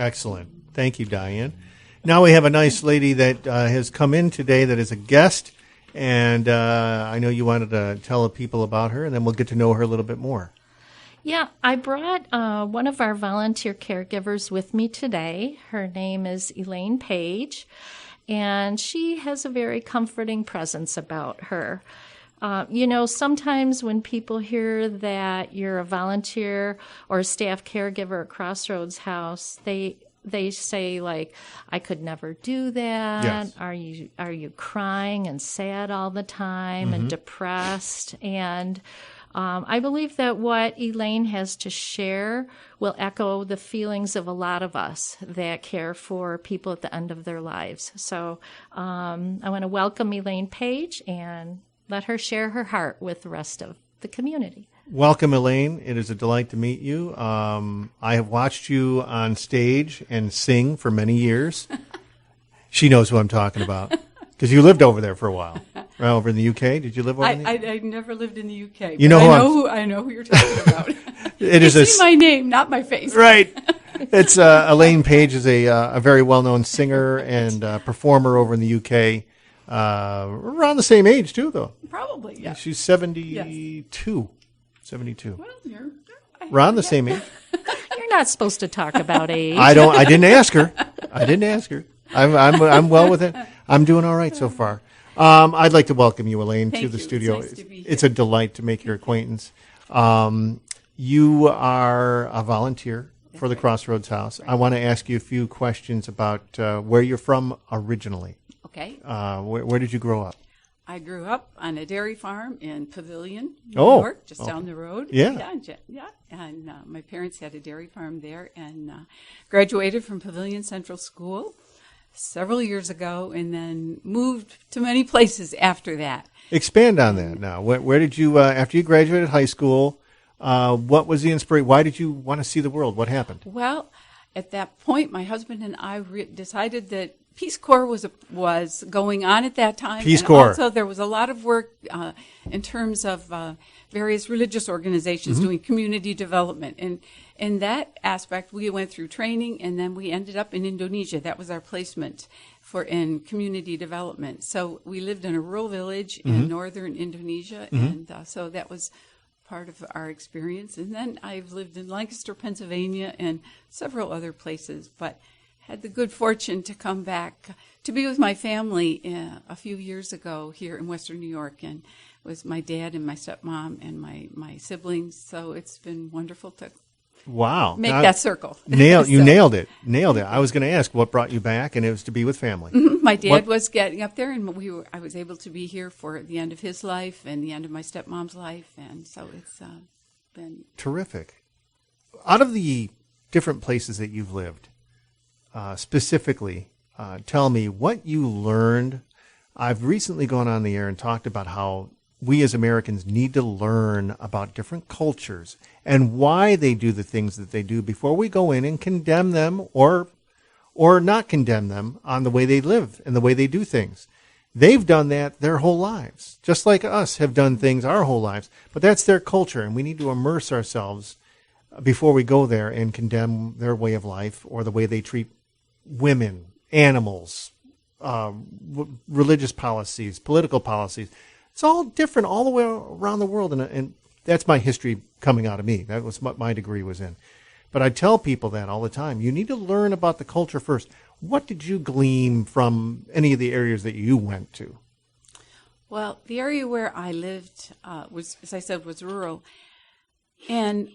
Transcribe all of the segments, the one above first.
Excellent. Thank you, Diane. Now we have a nice lady that has come in today that is a guest, and I know you wanted to tell the people about her, and then we'll get to know her a little bit more. Yeah, I brought one of our volunteer caregivers with me today. Her name is Elaine Page, and she has a very comforting presence about her. Sometimes when people hear that you're a volunteer or a staff caregiver at Crossroads House, they say, like, I could never do that. Yes. Are you crying and sad all the time and depressed? And I believe that what Elaine has to share will echo the feelings of a lot of us that care for people at the end of their lives. So I want to welcome Elaine Page and let her share her heart with the rest of the community. Welcome, Elaine. It is a delight to meet you. I have watched you on stage and sing for many years. She knows who I'm talking about because you lived over there for a while. Over in the UK? Did you live over there? I never lived in the UK. You know I know who you're talking about. It is see my name, not my face. Right. It's Elaine Page is a very well-known singer and performer over in the UK. Around the same age, too, though. Probably, yeah. She's 72. Yes. 72. Well, Around the same age. You're not supposed to talk about age. I didn't ask her. I'm well with it. I'm doing all right so far. I'd like to welcome you, Elaine, to the studio. It's nice to be here. It's a delight to make your acquaintance. You are a volunteer for the Crossroads House. I want to ask you a few questions about where you're from originally. Okay. Where did you grow up? I grew up on a dairy farm in Pavilion, New Oh, York, just down the road. Yeah. Yeah. And my parents had a dairy farm there, and graduated from Pavilion Central School several years ago, and then moved to many places after that. Expand on that now. Where did you, after you graduated high school, what was the inspiration? Why did you want to see the world? What happened? Well, at that point, my husband and I decided that Peace Corps was going on at that time. Peace Corps. Also, there was a lot of work in terms of various religious organizations doing community development. And in that aspect, we went through training, and then we ended up in Indonesia. That was our placement in community development. So we lived in a rural village in northern Indonesia, and so that was part of our experience. And then I've lived in Lancaster, Pennsylvania, and several other places, but had the good fortune to come back to be with my family a few years ago here in Western New York, and with my dad and my stepmom and my siblings. So it's been wonderful to make that circle. You nailed it. I was going to ask what brought you back, and it was to be with family. My dad was getting up there, and I was able to be here for the end of his life and the end of my stepmom's life, and so it's been terrific. Out of the different places that you've lived, specifically, tell me what you learned. I've recently gone on the air and talked about how we as Americans need to learn about different cultures and why they do the things that they do before we go in and condemn them or not condemn them on the way they live and the way they do things. They've done that their whole lives, just like us have done things our whole lives. But that's their culture, and we need to immerse ourselves before we go there and condemn their way of life or the way they treat women, animals, religious policies, political policies. It's all different all the way around the world, and that's my history coming out of me. That was what my degree was in. But I tell people that all the time. You need to learn about the culture first. What did you glean from any of the areas that you went to? Well, the area where I lived was, as I said, was rural, and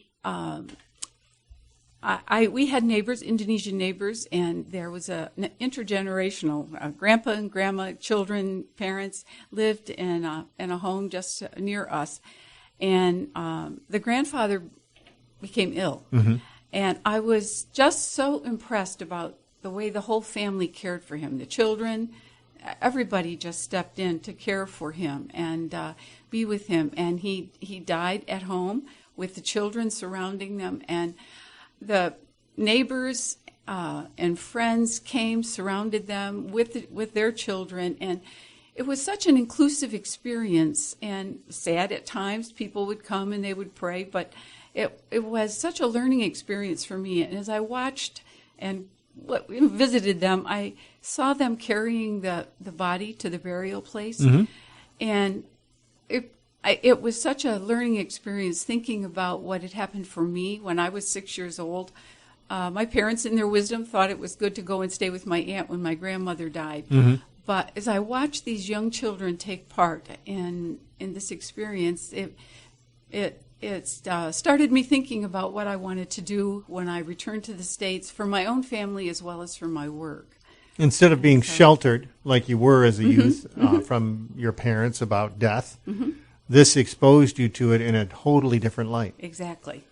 we had neighbors, Indonesian neighbors, and there was an intergenerational. Grandpa and grandma, children, parents lived in a home just near us, and the grandfather became ill, and I was just so impressed about the way the whole family cared for him. The children, everybody just stepped in to care for him and be with him, and he died at home with the children surrounding them, and the neighbors and friends came, surrounded them with their children, and it was such an inclusive experience, and sad at times. People would come and they would pray, but it was such a learning experience for me. And as I watched and visited them, I saw them carrying the body to the burial place, and it was such a learning experience thinking about what had happened for me when I was 6 years old. My parents, in their wisdom, thought it was good to go and stay with my aunt when my grandmother died. But as I watched these young children take part in this experience, it started me thinking about what I wanted to do when I returned to the States for my own family as well as for my work. Instead of being sheltered like you were as a youth from your parents about death, this exposed you to it in a totally different light. Exactly.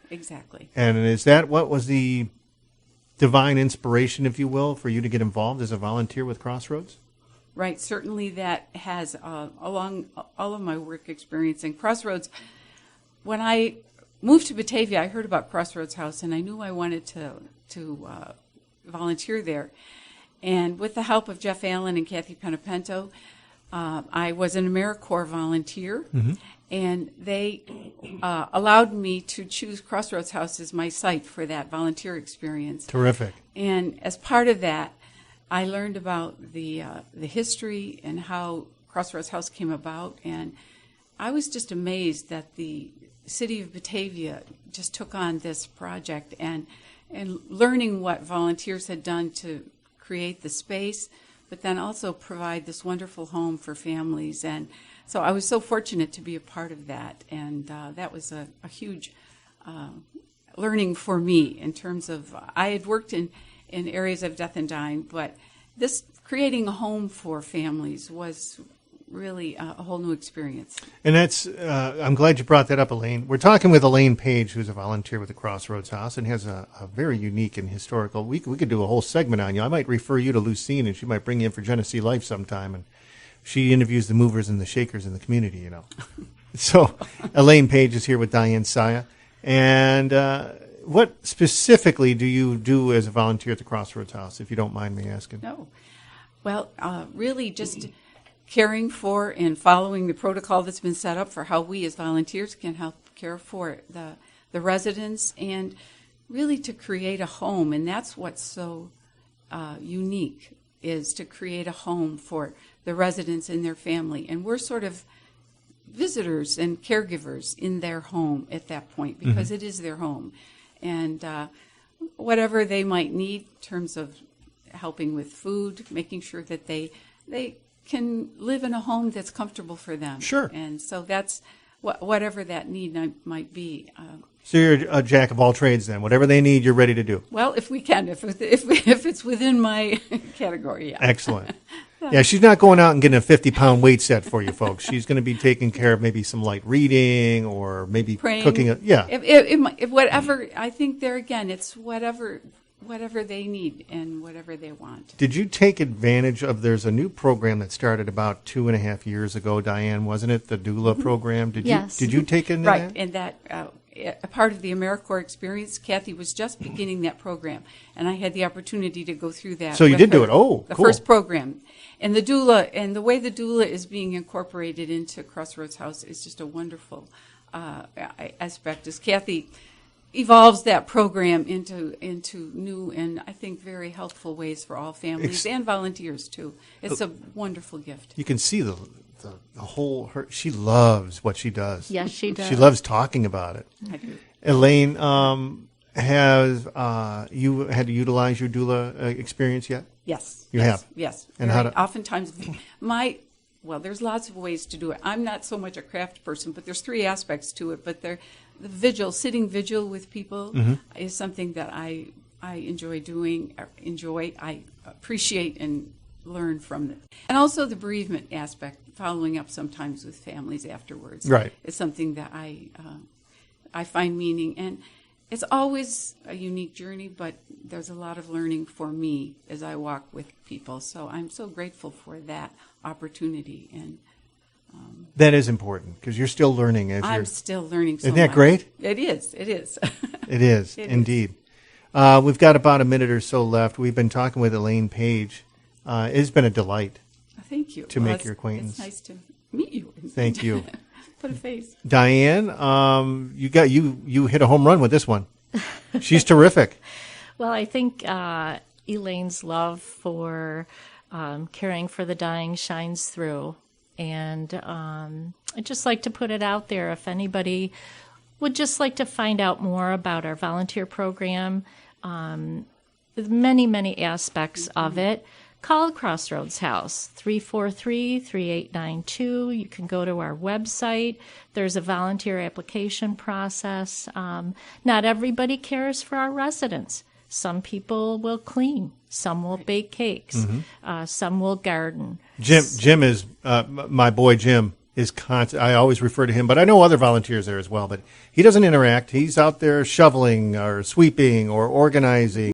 And is that what was the divine inspiration, if you will, for you to get involved as a volunteer with Crossroads? Right. Certainly that has, along all of my work experience in Crossroads, when I moved to Batavia, I heard about Crossroads House, and I knew I wanted to volunteer there. And with the help of Jeff Allen and Kathy Penapento, I was an AmeriCorps volunteer, and they allowed me to choose Crossroads House as my site for that volunteer experience. Terrific. And as part of that, I learned about the history and how Crossroads House came about, and I was just amazed that the city of Batavia just took on this project, and learning what volunteers had done to create the space, but then also provide this wonderful home for families. And so I was so fortunate to be a part of that, and that was a huge learning for me in terms of, I had worked in areas of death and dying, but this creating a home for families was really a whole new experience. And that's, I'm glad you brought that up, Elaine. We're talking with Elaine Page, who's a volunteer with the Crossroads House and has a very unique and historical, we could do a whole segment on you. I might refer you to Lucine, and she might bring you in for Genesee Life sometime, and she interviews the movers and the shakers in the community, you know. So Elaine Page is here with Diane Saya. And what specifically do you do as a volunteer at the Crossroads House, if you don't mind me asking? No. Well, really just caring for and following the protocol that's been set up for how we as volunteers can help care for the residents, and really to create a home. And that's what's so unique, is to create a home for the residents and their family. And we're sort of visitors and caregivers in their home at that point, because it is their home. And whatever they might need in terms of helping with food, making sure that they can live in a home that's comfortable for them. Sure. And so that's whatever that need might be. So you're a jack of all trades then. Whatever they need, you're ready to do. Well, if we can, if it's within my category, yeah. Excellent. Yeah, she's not going out and getting a 50-pound weight set for you folks. She's going to be taking care of maybe some light reading or maybe praying. Cooking. Yeah. If whatever, I think there again, it's whatever they need and whatever they want. Did you take advantage of, there's a new program that started about 2.5 years ago, Diane, wasn't it? The doula program. Yes. Did you take into Right, that? and that a part of the AmeriCorps experience, Kathy was just beginning that program, and I had the opportunity to go through that. So you with did do her, it. Oh, the cool. first program. And the doula, and the way the doula is being incorporated into Crossroads House is just a wonderful aspect, as Kathy evolves that program into new and I think very helpful ways for all families and volunteers too. It's a wonderful gift. You can see the whole, she loves what she does. Yes, she does. She loves talking about it. I do. Elaine, has you had to utilize your doula experience yet? Yes. You have? Yes. And Very how to, oftentimes there's lots of ways to do it. I'm not so much a craft person, but there's 3 aspects to it. But the sitting vigil with people is something that I enjoy doing. I appreciate and learn from it. And also the bereavement aspect, following up sometimes with families afterwards. Right. Is something that I find meaning. And it's always a unique journey, but there's a lot of learning for me as I walk with people. So I'm so grateful for that opportunity. And that is important because you're still learning. I'm still learning so much. Isn't that great? It is. It is. It is, indeed. We've got about a minute or so left. We've been talking with Elaine Page. It's been a delight. Thank you. To make your acquaintance. It's nice to meet you. Thank you. Put a face. Diane, you hit a home run with this one. She's terrific. Well, I think Elaine's love for caring for the dying shines through. And I'd just like to put it out there if anybody would just like to find out more about our volunteer program, there's many, many aspects of it. Call Crossroads House, 343-3892. You can go to our website. There's a volunteer application process. Not everybody cares for our residents. Some people will clean. Some will bake cakes. Some will garden. Jim is, my boy Jim is constant. I always refer to him, but I know other volunteers there as well. But he doesn't interact. He's out there shoveling or sweeping or organizing.